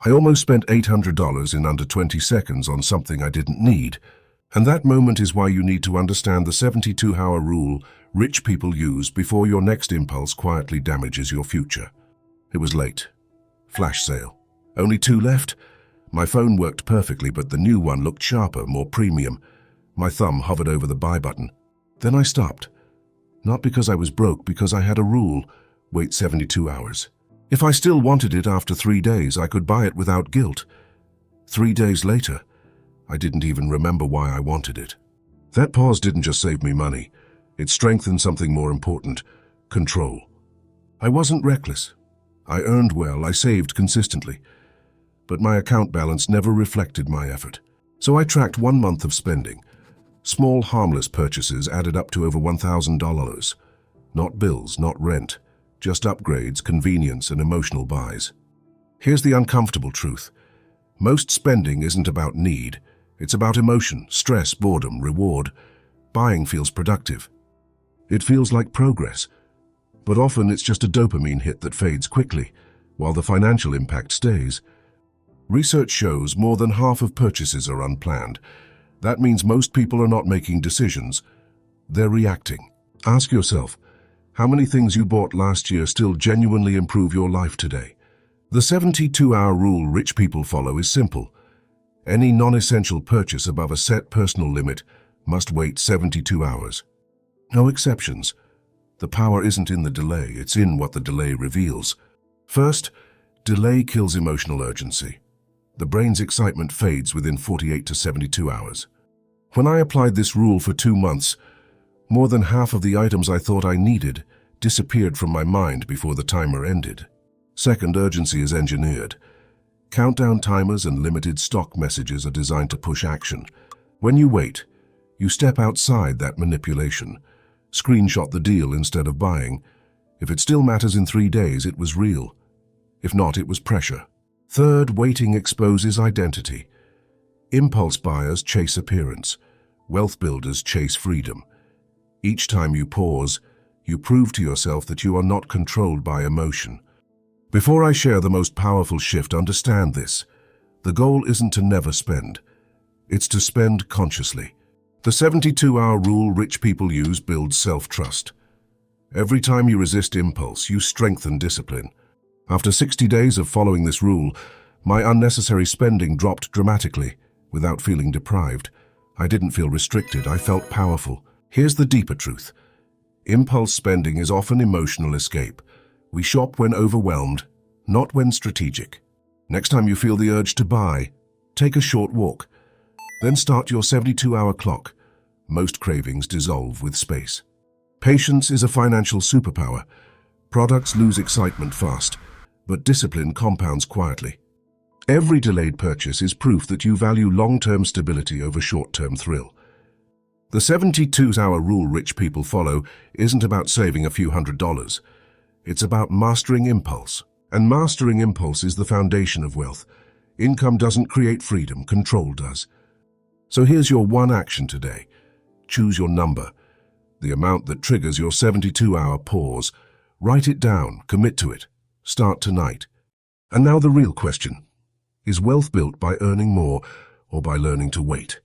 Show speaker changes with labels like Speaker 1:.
Speaker 1: I almost spent $800 in under 20 seconds on something I didn't need. And that moment is why you need to understand the 72-hour rule rich people use before your next impulse quietly damages your future. It was late. Flash sale. Only 2 left? My phone worked perfectly, but the new one looked sharper, more premium. My thumb hovered over the buy button. Then I stopped. Not because I was broke, because I had a rule. Wait 72 hours. If I still wanted it after 3 days, I could buy it without guilt. 3 days later, I didn't even remember why I wanted it. That pause didn't just save me money. It strengthened something more important: control. I wasn't reckless. I earned well, I saved consistently. But my account balance never reflected my effort. So I tracked 1 month of spending. Small, harmless purchases added up to over $1,000. Not bills, not rent, just upgrades, convenience, and emotional buys. Here's the uncomfortable truth. Most spending isn't about need. It's about emotion, stress, boredom, reward. Buying feels productive. It feels like progress. But often it's just a dopamine hit that fades quickly, while the financial impact stays. Research shows more than half of purchases are unplanned. That means most people are not making decisions. They're reacting. Ask yourself, how many things you bought last year still genuinely improve your life today? The 72-hour rule rich people follow is simple. Any non-essential purchase above a set personal limit must wait 72 hours. No exceptions. The power isn't in the delay, it's in what the delay reveals. First, delay kills emotional urgency. The brain's excitement fades within 48 to 72 hours. When I applied this rule for 2 months, more than half of the items I thought I needed disappeared from my mind before the timer ended. Second, urgency is engineered. Countdown timers and limited stock messages are designed to push action. When you wait, you step outside that manipulation. Screenshot the deal instead of buying. If it still matters in 3 days, it was real. If not, it was pressure. Third, waiting exposes identity. Impulse buyers chase appearance. Wealth builders chase freedom. Each time you pause, you prove to yourself that you are not controlled by emotion. Before I share the most powerful shift, understand this. The goal isn't to never spend. It's to spend consciously. The 72-hour rule rich people use builds self-trust. Every time you resist impulse, you strengthen discipline. After 60 days of following this rule, my unnecessary spending dropped dramatically without feeling deprived. I didn't feel restricted, I felt powerful. Here's the deeper truth. Impulse spending is often emotional escape. We shop when overwhelmed, not when strategic. Next time you feel the urge to buy, take a short walk. Then start your 72-hour clock. Most cravings dissolve with space. Patience is a financial superpower. Products lose excitement fast, but discipline compounds quietly. Every delayed purchase is proof that you value long-term stability over short-term thrill. The 72-hour rule rich people follow isn't about saving a few $100s. It's about mastering impulse. And mastering impulse is the foundation of wealth. Income doesn't create freedom, control does. So here's your one action today. Choose your number, the amount that triggers your 72-hour pause. Write it down, commit to it. Start tonight. And now the real question. Is wealth built by earning more or by learning to wait?